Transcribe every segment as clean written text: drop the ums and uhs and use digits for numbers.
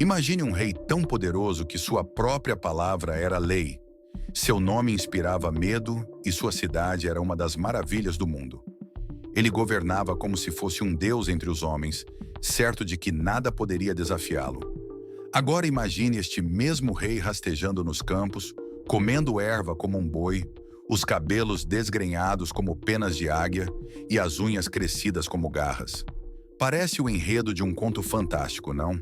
Imagine um rei tão poderoso que sua própria palavra era lei. Seu nome inspirava medo e sua cidade era uma das maravilhas do mundo. Ele governava como se fosse um deus entre os homens, certo de que nada poderia desafiá-lo. Agora imagine este mesmo rei rastejando nos campos, comendo erva como um boi, os cabelos desgrenhados como penas de águia e as unhas crescidas como garras. Parece o enredo de um conto fantástico, não?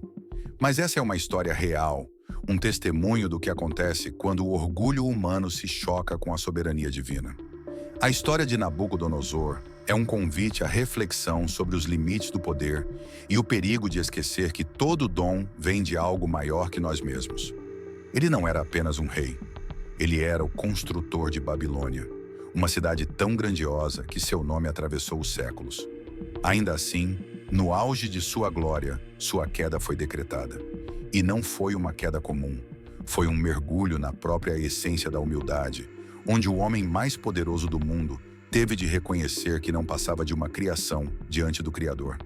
Mas essa é uma história real, um testemunho do que acontece quando o orgulho humano se choca com a soberania divina. A história de Nabucodonosor é um convite à reflexão sobre os limites do poder e o perigo de esquecer que todo dom vem de algo maior que nós mesmos. Ele não era apenas um rei, ele era o construtor de Babilônia, uma cidade tão grandiosa que seu nome atravessou os séculos. Ainda assim, no auge de sua glória, sua queda foi decretada. E não foi uma queda comum, foi um mergulho na própria essência da humildade, onde o homem mais poderoso do mundo teve de reconhecer que não passava de uma criação diante do Criador.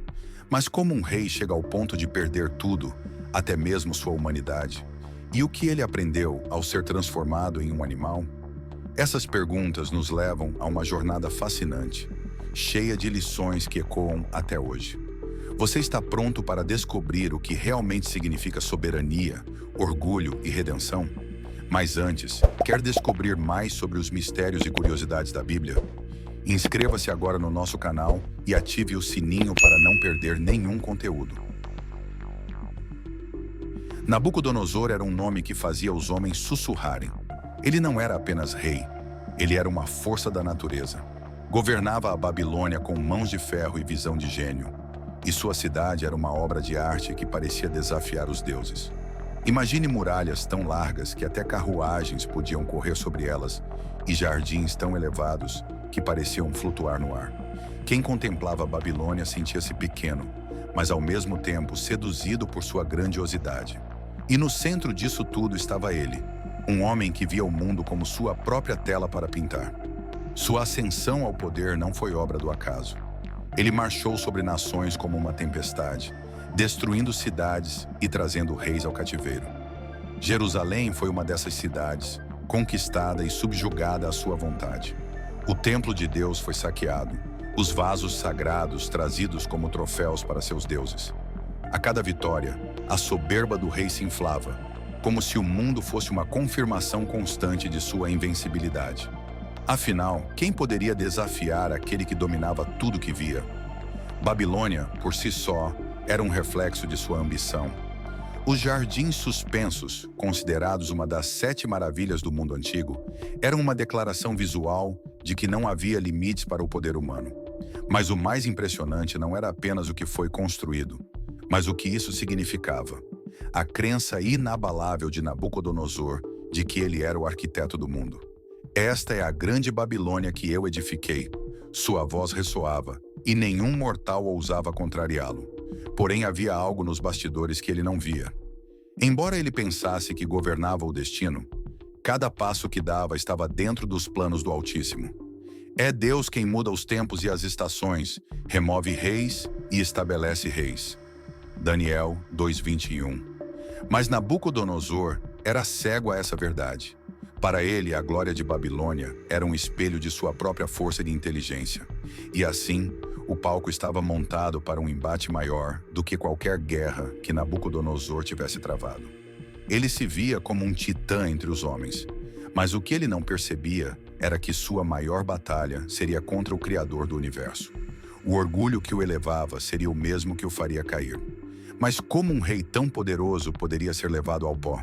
Mas como um rei chega ao ponto de perder tudo, até mesmo sua humanidade? E o que ele aprendeu ao ser transformado em um animal? Essas perguntas nos levam a uma jornada fascinante, cheia de lições que ecoam até hoje. Você está pronto para descobrir o que realmente significa soberania, orgulho e redenção? Mas antes, quer descobrir mais sobre os mistérios e curiosidades da Bíblia? Inscreva-se agora no nosso canal e ative o sininho para não perder nenhum conteúdo. Nabucodonosor era um nome que fazia os homens sussurrarem. Ele não era apenas rei, ele era uma força da natureza. Governava a Babilônia com mãos de ferro e visão de gênio. E sua cidade era uma obra de arte que parecia desafiar os deuses. Imagine muralhas tão largas que até carruagens podiam correr sobre elas e jardins tão elevados que pareciam flutuar no ar. Quem contemplava a Babilônia sentia-se pequeno, mas ao mesmo tempo seduzido por sua grandiosidade. E no centro disso tudo estava ele, um homem que via o mundo como sua própria tela para pintar. Sua ascensão ao poder não foi obra do acaso. Ele marchou sobre nações como uma tempestade, destruindo cidades e trazendo reis ao cativeiro. Jerusalém foi uma dessas cidades, conquistada e subjugada à sua vontade. O templo de Deus foi saqueado, os vasos sagrados trazidos como troféus para seus deuses. A cada vitória, a soberba do rei se inflava, como se o mundo fosse uma confirmação constante de sua invencibilidade. Afinal, quem poderia desafiar aquele que dominava tudo que via? Babilônia, por si só, era um reflexo de sua ambição. Os jardins suspensos, considerados uma das 7 maravilhas do mundo antigo, eram uma declaração visual de que não havia limites para o poder humano. Mas o mais impressionante não era apenas o que foi construído, mas o que isso significava. A crença inabalável de Nabucodonosor de que ele era o arquiteto do mundo. Esta é a grande Babilônia que eu edifiquei. Sua voz ressoava, e nenhum mortal ousava contrariá-lo. Porém, havia algo nos bastidores que ele não via. Embora ele pensasse que governava o destino, cada passo que dava estava dentro dos planos do Altíssimo. É Deus quem muda os tempos e as estações, remove reis e estabelece reis. Daniel 2:21. Mas Nabucodonosor era cego a essa verdade. Para ele, a glória de Babilônia era um espelho de sua própria força e inteligência. E assim, o palco estava montado para um embate maior do que qualquer guerra que Nabucodonosor tivesse travado. Ele se via como um titã entre os homens, mas o que ele não percebia era que sua maior batalha seria contra o Criador do universo. O orgulho que o elevava seria o mesmo que o faria cair. Mas como um rei tão poderoso poderia ser levado ao pó?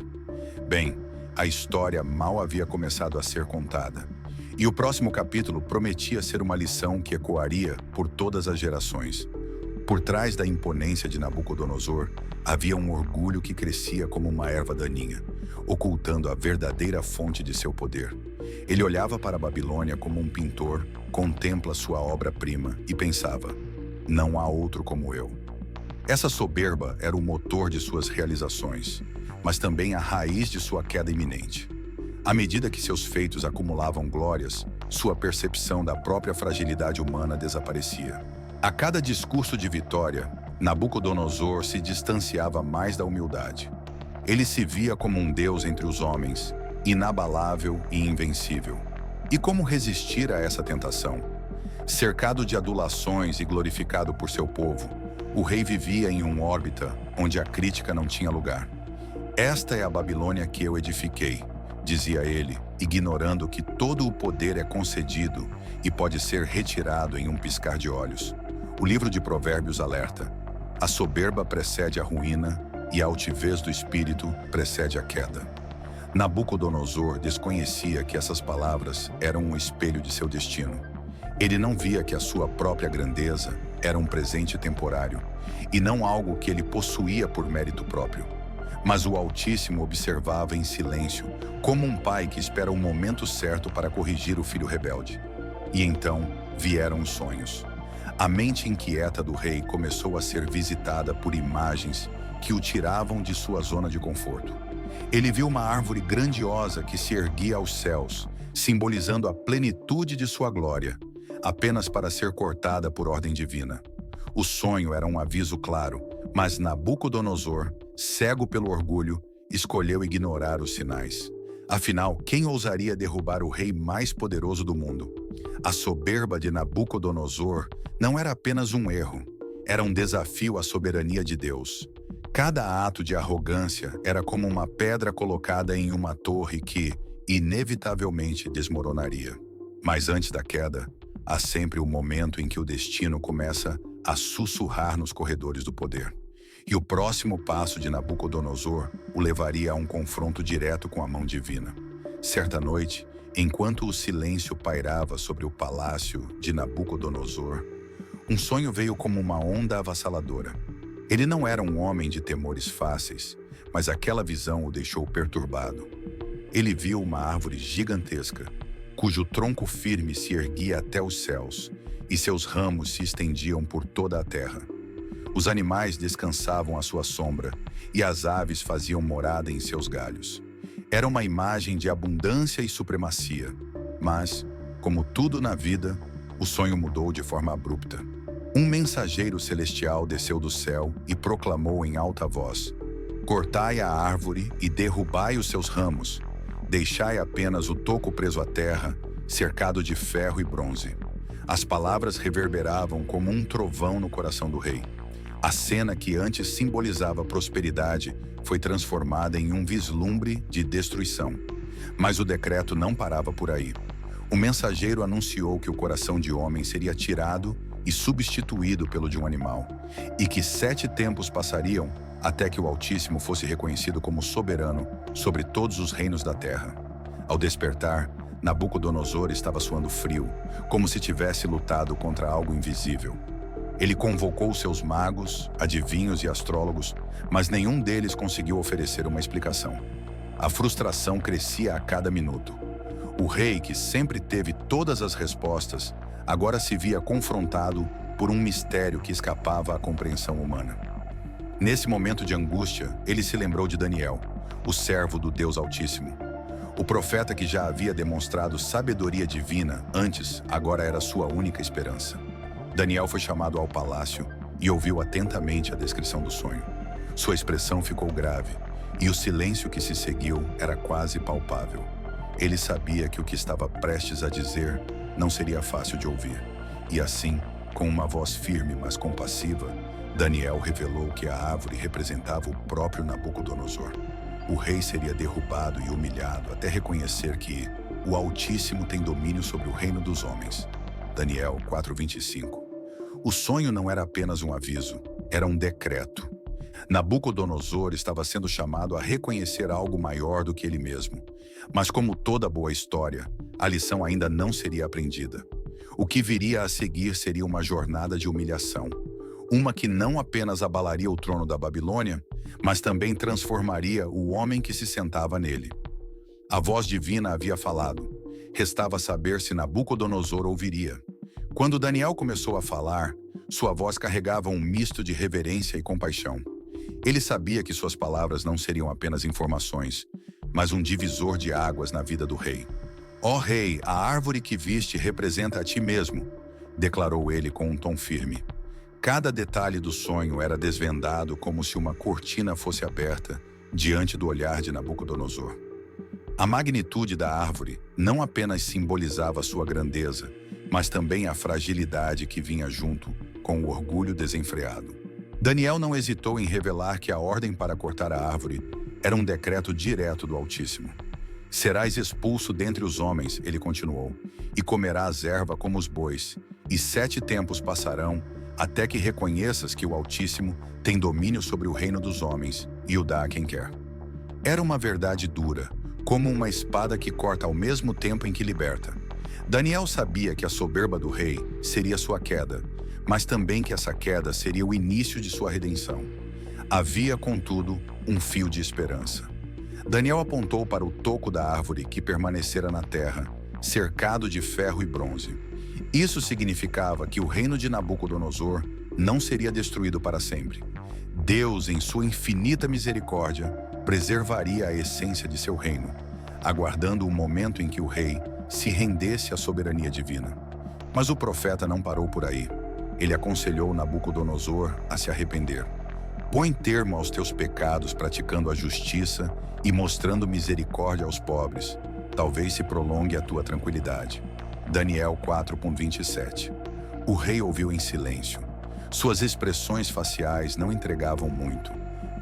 Bem, a história mal havia começado a ser contada. E o próximo capítulo prometia ser uma lição que ecoaria por todas as gerações. Por trás da imponência de Nabucodonosor, havia um orgulho que crescia como uma erva daninha, ocultando a verdadeira fonte de seu poder. Ele olhava para a Babilônia como um pintor contempla sua obra-prima e pensava: não há outro como eu. Essa soberba era o motor de suas realizações, mas também a raiz de sua queda iminente. À medida que seus feitos acumulavam glórias, sua percepção da própria fragilidade humana desaparecia. A cada discurso de vitória, Nabucodonosor se distanciava mais da humildade. Ele se via como um Deus entre os homens, inabalável e invencível. E como resistir a essa tentação? Cercado de adulações e glorificado por seu povo, o rei vivia em uma órbita onde a crítica não tinha lugar. Esta é a Babilônia que eu edifiquei, dizia ele, ignorando que todo o poder é concedido e pode ser retirado em um piscar de olhos. O livro de Provérbios alerta: a soberba precede a ruína e a altivez do espírito precede a queda. Nabucodonosor desconhecia que essas palavras eram um espelho de seu destino. Ele não via que a sua própria grandeza era um presente temporário e não algo que ele possuía por mérito próprio. Mas o Altíssimo observava em silêncio, como um pai que espera o momento certo para corrigir o filho rebelde. E então vieram os sonhos. A mente inquieta do rei começou a ser visitada por imagens que o tiravam de sua zona de conforto. Ele viu uma árvore grandiosa que se erguia aos céus, simbolizando a plenitude de sua glória, apenas para ser cortada por ordem divina. O sonho era um aviso claro, mas Nabucodonosor, cego pelo orgulho, escolheu ignorar os sinais. Afinal, quem ousaria derrubar o rei mais poderoso do mundo? A soberba de Nabucodonosor não era apenas um erro, era um desafio à soberania de Deus. Cada ato de arrogância era como uma pedra colocada em uma torre que, inevitavelmente, desmoronaria. Mas antes da queda, há sempre o momento em que o destino começa a sussurrar nos corredores do poder. E o próximo passo de Nabucodonosor o levaria a um confronto direto com a mão divina. Certa noite, enquanto o silêncio pairava sobre o palácio de Nabucodonosor, um sonho veio como uma onda avassaladora. Ele não era um homem de temores fáceis, mas aquela visão o deixou perturbado. Ele viu uma árvore gigantesca, cujo tronco firme se erguia até os céus, e seus ramos se estendiam por toda a terra. Os animais descansavam à sua sombra, e as aves faziam morada em seus galhos. Era uma imagem de abundância e supremacia, mas, como tudo na vida, o sonho mudou de forma abrupta. Um mensageiro celestial desceu do céu e proclamou em alta voz: cortai a árvore e derrubai os seus ramos. Deixai apenas o toco preso à terra, cercado de ferro e bronze. As palavras reverberavam como um trovão no coração do rei. A cena que antes simbolizava prosperidade foi transformada em um vislumbre de destruição. Mas o decreto não parava por aí. O mensageiro anunciou que o coração de homem seria tirado e substituído pelo de um animal, e que 7 tempos passariam até que o Altíssimo fosse reconhecido como soberano sobre todos os reinos da terra. Ao despertar, Nabucodonosor estava suando frio, como se tivesse lutado contra algo invisível. Ele convocou seus magos, adivinhos e astrólogos, mas nenhum deles conseguiu oferecer uma explicação. A frustração crescia a cada minuto. O rei, que sempre teve todas as respostas, agora se via confrontado por um mistério que escapava à compreensão humana. Nesse momento de angústia, ele se lembrou de Daniel, o servo do Deus Altíssimo. O profeta que já havia demonstrado sabedoria divina antes, agora era sua única esperança. Daniel foi chamado ao palácio e ouviu atentamente a descrição do sonho. Sua expressão ficou grave, e o silêncio que se seguiu era quase palpável. Ele sabia que o que estava prestes a dizer não seria fácil de ouvir. E assim, com uma voz firme, mas compassiva, Daniel revelou que a árvore representava o próprio Nabucodonosor. O rei seria derrubado e humilhado até reconhecer que o Altíssimo tem domínio sobre o reino dos homens. Daniel 4:25. O sonho não era apenas um aviso, era um decreto. Nabucodonosor estava sendo chamado a reconhecer algo maior do que ele mesmo. Mas como toda boa história, a lição ainda não seria aprendida. O que viria a seguir seria uma jornada de humilhação. Uma que não apenas abalaria o trono da Babilônia, mas também transformaria o homem que se sentava nele. A voz divina havia falado. Restava saber se Nabucodonosor ouviria. Quando Daniel começou a falar, sua voz carregava um misto de reverência e compaixão. Ele sabia que suas palavras não seriam apenas informações, mas um divisor de águas na vida do rei. Ó rei, a árvore que viste representa a ti mesmo, declarou ele com um tom firme. Cada detalhe do sonho era desvendado como se uma cortina fosse aberta, diante do olhar de Nabucodonosor. A magnitude da árvore não apenas simbolizava sua grandeza, mas também a fragilidade que vinha junto com o orgulho desenfreado. Daniel não hesitou em revelar que a ordem para cortar a árvore era um decreto direto do Altíssimo. Serás expulso dentre os homens, ele continuou, e comerás erva como os bois, e 7 tempos passarão até que reconheças que o Altíssimo tem domínio sobre o reino dos homens e o dá a quem quer. Era uma verdade dura, como uma espada que corta ao mesmo tempo em que liberta. Daniel sabia que a soberba do rei seria sua queda, mas também que essa queda seria o início de sua redenção. Havia, contudo, um fio de esperança. Daniel apontou para o toco da árvore que permanecera na terra, cercado de ferro e bronze. Isso significava que o reino de Nabucodonosor não seria destruído para sempre. Deus, em sua infinita misericórdia, preservaria a essência de seu reino, aguardando o momento em que o rei se rendesse à soberania divina. Mas o profeta não parou por aí. Ele aconselhou Nabucodonosor a se arrepender. Põe termo aos teus pecados praticando a justiça e mostrando misericórdia aos pobres. Talvez se prolongue a tua tranquilidade. Daniel 4:27. O rei ouviu em silêncio. Suas expressões faciais não entregavam muito,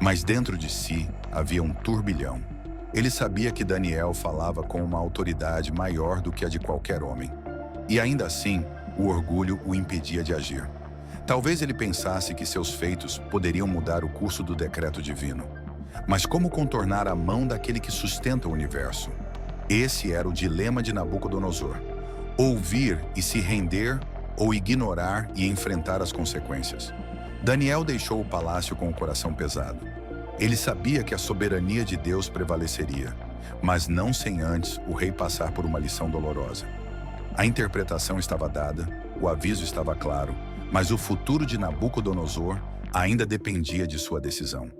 mas dentro de si havia um turbilhão. Ele sabia que Daniel falava com uma autoridade maior do que a de qualquer homem. E ainda assim, o orgulho o impedia de agir. Talvez ele pensasse que seus feitos poderiam mudar o curso do decreto divino. Mas como contornar a mão daquele que sustenta o universo? Esse era o dilema de Nabucodonosor. Ouvir e se render ou ignorar e enfrentar as consequências. Daniel deixou o palácio com o coração pesado. Ele sabia que a soberania de Deus prevaleceria, mas não sem antes o rei passar por uma lição dolorosa. A interpretação estava dada, o aviso estava claro, mas o futuro de Nabucodonosor ainda dependia de sua decisão.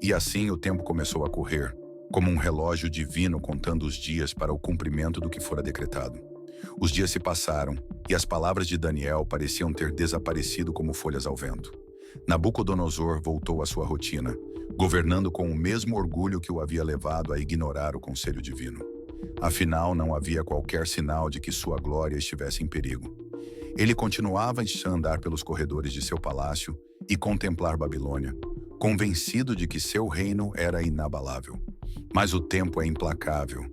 E assim o tempo começou a correr, como um relógio divino contando os dias para o cumprimento do que fora decretado. Os dias se passaram e as palavras de Daniel pareciam ter desaparecido como folhas ao vento. Nabucodonosor voltou à sua rotina, governando com o mesmo orgulho que o havia levado a ignorar o conselho divino. Afinal, não havia qualquer sinal de que sua glória estivesse em perigo. Ele continuava a andar pelos corredores de seu palácio e contemplar Babilônia, convencido de que seu reino era inabalável. Mas o tempo é implacável,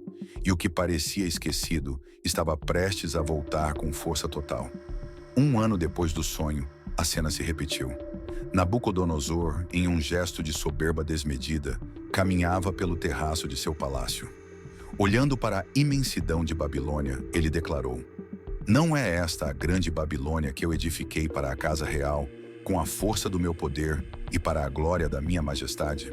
e o que parecia esquecido estava prestes a voltar com força total. 1 ano depois do sonho, a cena se repetiu. Nabucodonosor, em um gesto de soberba desmedida, caminhava pelo terraço de seu palácio. Olhando para a imensidão de Babilônia, ele declarou: "Não é esta a grande Babilônia que eu edifiquei para a casa real, com a força do meu poder e para a glória da minha majestade?"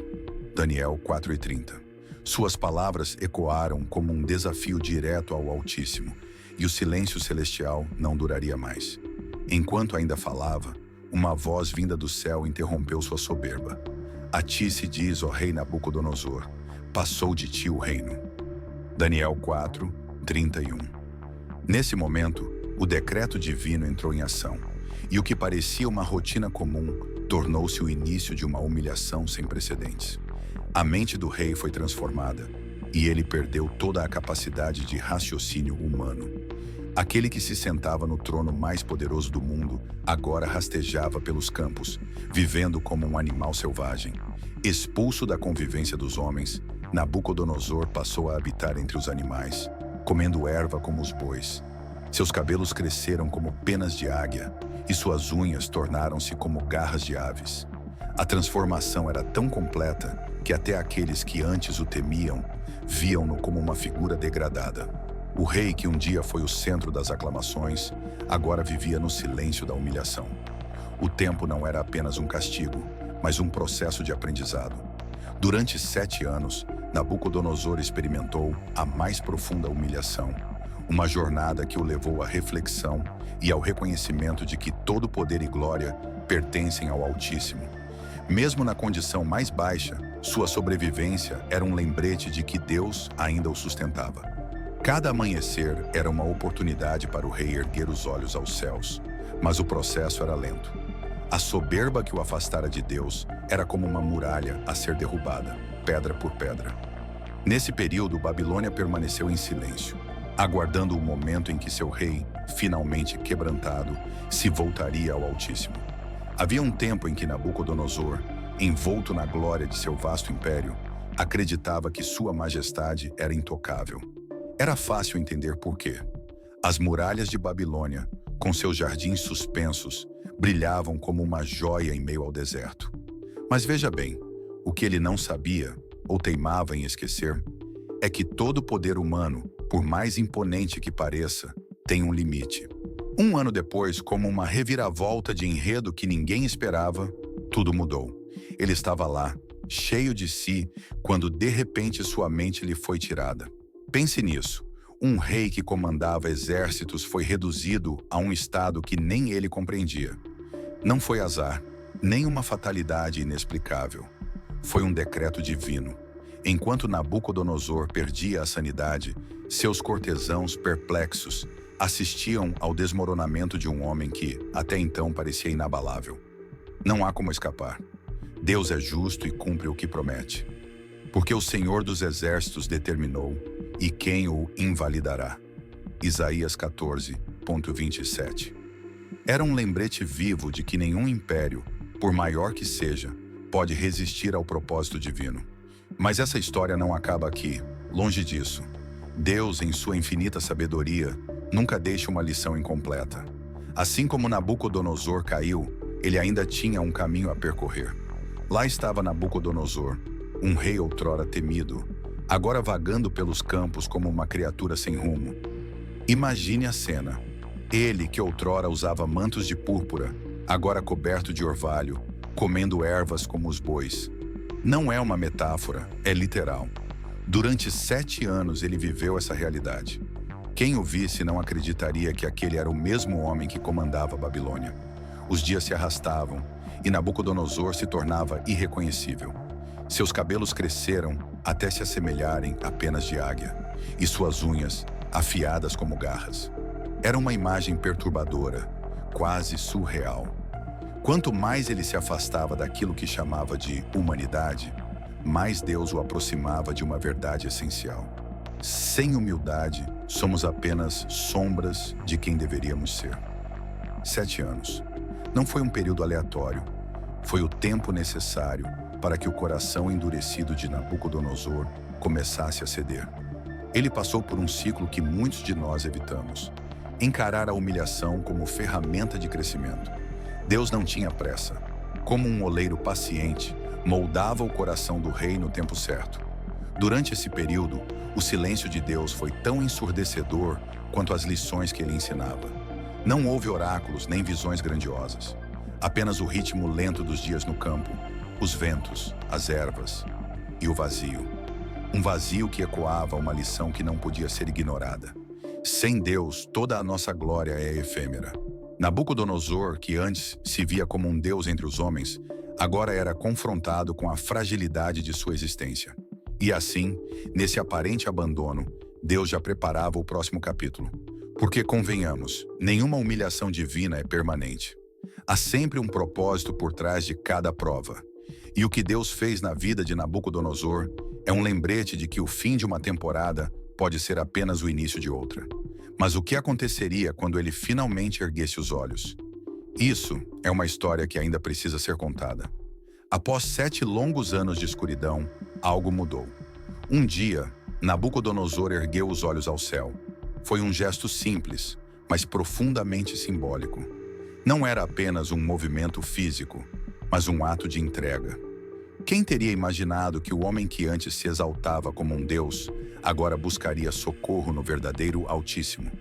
Daniel 4:30. Suas palavras ecoaram como um desafio direto ao Altíssimo, e o silêncio celestial não duraria mais. Enquanto ainda falava, uma voz vinda do céu interrompeu sua soberba. "A ti se diz, ó rei Nabucodonosor, passou de ti o reino." Daniel 4:31. Nesse momento, o decreto divino entrou em ação, e o que parecia uma rotina comum tornou-se o início de uma humilhação sem precedentes. A mente do rei foi transformada, e ele perdeu toda a capacidade de raciocínio humano. Aquele que se sentava no trono mais poderoso do mundo agora rastejava pelos campos, vivendo como um animal selvagem. Expulso da convivência dos homens, Nabucodonosor passou a habitar entre os animais, comendo erva como os bois. Seus cabelos cresceram como penas de águia, e suas unhas tornaram-se como garras de aves. A transformação era tão completa que até aqueles que antes o temiam viam-no como uma figura degradada. O rei, que um dia foi o centro das aclamações, agora vivia no silêncio da humilhação. O tempo não era apenas um castigo, mas um processo de aprendizado. Durante 7 anos, Nabucodonosor experimentou a mais profunda humilhação, uma jornada que o levou à reflexão e ao reconhecimento de que todo poder e glória pertencem ao Altíssimo. Mesmo na condição mais baixa, sua sobrevivência era um lembrete de que Deus ainda o sustentava. Cada amanhecer era uma oportunidade para o rei erguer os olhos aos céus, mas o processo era lento. A soberba que o afastara de Deus era como uma muralha a ser derrubada. pedra por pedra. Nesse período, Babilônia permaneceu em silêncio, aguardando o momento em que seu rei, finalmente quebrantado, se voltaria ao Altíssimo. Havia um tempo em que Nabucodonosor, envolto na glória de seu vasto império, acreditava que sua majestade era intocável. Era fácil entender por quê. As muralhas de Babilônia, com seus jardins suspensos, brilhavam como uma joia em meio ao deserto. Mas veja bem, o que ele não sabia, ou teimava em esquecer, é que todo poder humano, por mais imponente que pareça, tem um limite. Um ano depois, como uma reviravolta de enredo que ninguém esperava, tudo mudou. Ele estava lá, cheio de si, quando de repente sua mente lhe foi tirada. Pense nisso. Um rei que comandava exércitos foi reduzido a um estado que nem ele compreendia. Não foi azar, nem uma fatalidade inexplicável. Foi um decreto divino. Enquanto Nabucodonosor perdia a sanidade, seus cortesãos perplexos assistiam ao desmoronamento de um homem que, até então, parecia inabalável. Não há como escapar. Deus é justo e cumpre o que promete. Porque o Senhor dos Exércitos determinou, e quem o invalidará? Isaías 14:27. Era um lembrete vivo de que nenhum império, por maior que seja, pode resistir ao propósito divino. Mas essa história não acaba aqui, longe disso. Deus, em sua infinita sabedoria, nunca deixa uma lição incompleta. Assim como Nabucodonosor caiu, ele ainda tinha um caminho a percorrer. Lá estava Nabucodonosor, um rei outrora temido, agora vagando pelos campos como uma criatura sem rumo. Imagine a cena. Ele, que outrora usava mantos de púrpura, agora coberto de orvalho, comendo ervas como os bois. Não é uma metáfora, é literal. Durante 7 anos ele viveu essa realidade. Quem o visse não acreditaria que aquele era o mesmo homem que comandava a Babilônia. Os dias se arrastavam e Nabucodonosor se tornava irreconhecível. Seus cabelos cresceram até se assemelharem apenas de águia, e suas unhas, afiadas como garras. Era uma imagem perturbadora, quase surreal. Quanto mais ele se afastava daquilo que chamava de humanidade, mais Deus o aproximava de uma verdade essencial. Sem humildade, somos apenas sombras de quem deveríamos ser. 7 anos. Não foi um período aleatório. Foi o tempo necessário para que o coração endurecido de Nabucodonosor começasse a ceder. Ele passou por um ciclo que muitos de nós evitamos: encarar a humilhação como ferramenta de crescimento. Deus não tinha pressa. Como um oleiro paciente, moldava o coração do rei no tempo certo. Durante esse período, o silêncio de Deus foi tão ensurdecedor quanto as lições que ele ensinava. Não houve oráculos nem visões grandiosas. Apenas o ritmo lento dos dias no campo, os ventos, as ervas e o vazio. Um vazio que ecoava uma lição que não podia ser ignorada. Sem Deus, toda a nossa glória é efêmera. Nabucodonosor, que antes se via como um deus entre os homens, agora era confrontado com a fragilidade de sua existência. E assim, nesse aparente abandono, Deus já preparava o próximo capítulo. Porque, convenhamos, nenhuma humilhação divina é permanente. Há sempre um propósito por trás de cada prova. E o que Deus fez na vida de Nabucodonosor é um lembrete de que o fim de uma temporada pode ser apenas o início de outra. Mas o que aconteceria quando ele finalmente erguesse os olhos? Isso é uma história que ainda precisa ser contada. Após 7 longos anos de escuridão, algo mudou. Um dia, Nabucodonosor ergueu os olhos ao céu. Foi um gesto simples, mas profundamente simbólico. Não era apenas um movimento físico, mas um ato de entrega. Quem teria imaginado que o homem que antes se exaltava como um deus, agora buscaria socorro no verdadeiro Altíssimo?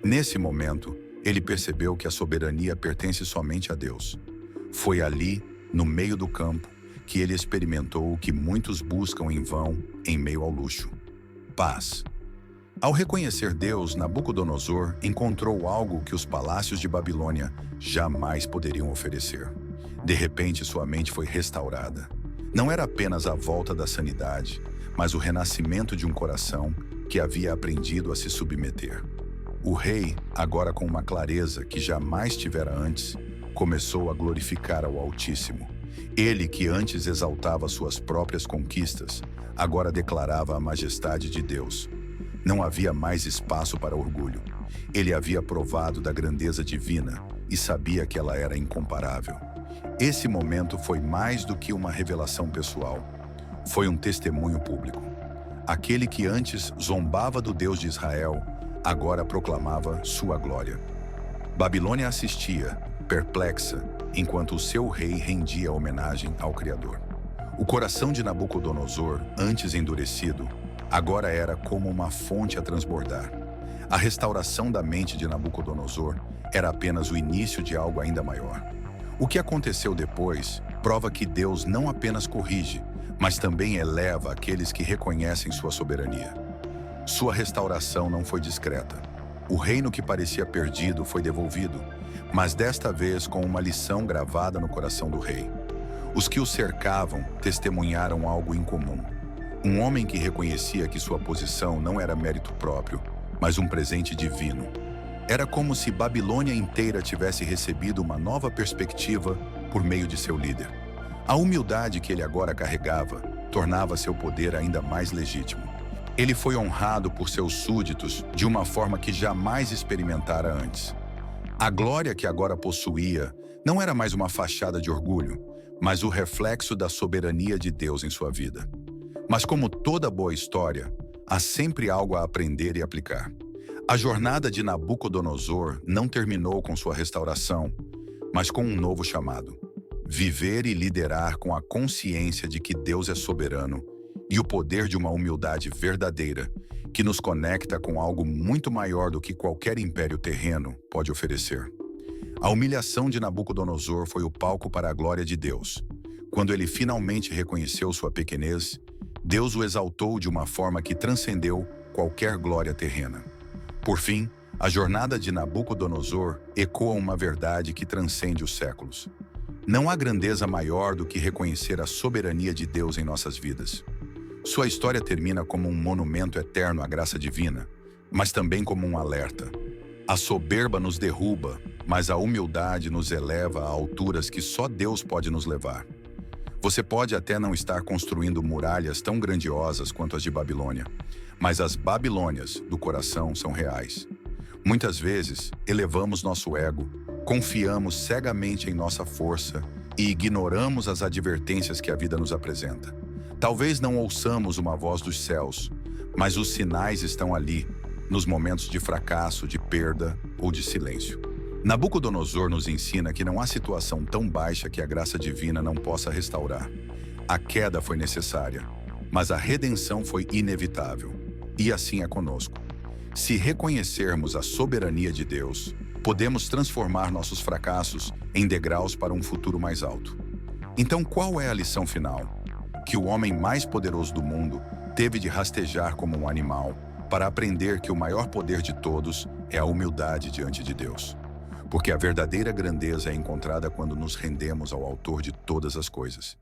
Nesse momento, ele percebeu que a soberania pertence somente a Deus. Foi ali, no meio do campo, que ele experimentou o que muitos buscam em vão em meio ao luxo: paz. Ao reconhecer Deus, Nabucodonosor encontrou algo que os palácios de Babilônia jamais poderiam oferecer. De repente, sua mente foi restaurada. Não era apenas a volta da sanidade, mas o renascimento de um coração que havia aprendido a se submeter. O rei, agora com uma clareza que jamais tivera antes, começou a glorificar ao Altíssimo, Ele, que antes exaltava suas próprias conquistas, agora declarava a majestade de Deus. Não havia mais espaço para orgulho. Ele havia provado da grandeza divina e sabia que ela era incomparável. Esse momento foi mais do que uma revelação pessoal. Foi um testemunho público. Aquele que antes zombava do Deus de Israel, agora proclamava sua glória. Babilônia assistia, perplexa, enquanto o seu rei rendia homenagem ao Criador. O coração de Nabucodonosor, antes endurecido, agora era como uma fonte a transbordar. A restauração da mente de Nabucodonosor era apenas o início de algo ainda maior. O que aconteceu depois prova que Deus não apenas corrige, mas também eleva aqueles que reconhecem sua soberania. Sua restauração não foi discreta. O reino que parecia perdido foi devolvido, mas desta vez com uma lição gravada no coração do rei. Os que o cercavam testemunharam algo incomum. Um homem que reconhecia que sua posição não era mérito próprio, mas um presente divino. Era como se Babilônia inteira tivesse recebido uma nova perspectiva por meio de seu líder. A humildade que ele agora carregava tornava seu poder ainda mais legítimo. Ele foi honrado por seus súditos de uma forma que jamais experimentara antes. A glória que agora possuía não era mais uma fachada de orgulho, mas o reflexo da soberania de Deus em sua vida. Mas como toda boa história, há sempre algo a aprender e aplicar. A jornada de Nabucodonosor não terminou com sua restauração, mas com um novo chamado: viver e liderar com a consciência de que Deus é soberano e o poder de uma humildade verdadeira que nos conecta com algo muito maior do que qualquer império terreno pode oferecer. A humilhação de Nabucodonosor foi o palco para a glória de Deus. Quando ele finalmente reconheceu sua pequenez, Deus o exaltou de uma forma que transcendeu qualquer glória terrena. Por fim, a jornada de Nabucodonosor ecoa uma verdade que transcende os séculos. Não há grandeza maior do que reconhecer a soberania de Deus em nossas vidas. Sua história termina como um monumento eterno à graça divina, mas também como um alerta. A soberba nos derruba, mas a humildade nos eleva a alturas que só Deus pode nos levar. Você pode até não estar construindo muralhas tão grandiosas quanto as de Babilônia, mas as Babilônias do coração são reais. Muitas vezes, elevamos nosso ego, confiamos cegamente em nossa força e ignoramos as advertências que a vida nos apresenta. Talvez não ouçamos uma voz dos céus, mas os sinais estão ali, nos momentos de fracasso, de perda ou de silêncio. Nabucodonosor nos ensina que não há situação tão baixa que a graça divina não possa restaurar. A queda foi necessária, mas a redenção foi inevitável. E assim é conosco. Se reconhecermos a soberania de Deus, podemos transformar nossos fracassos em degraus para um futuro mais alto. Então, qual é a lição final? Que o homem mais poderoso do mundo teve de rastejar como um animal para aprender que o maior poder de todos é a humildade diante de Deus. Porque a verdadeira grandeza é encontrada quando nos rendemos ao Autor de todas as coisas.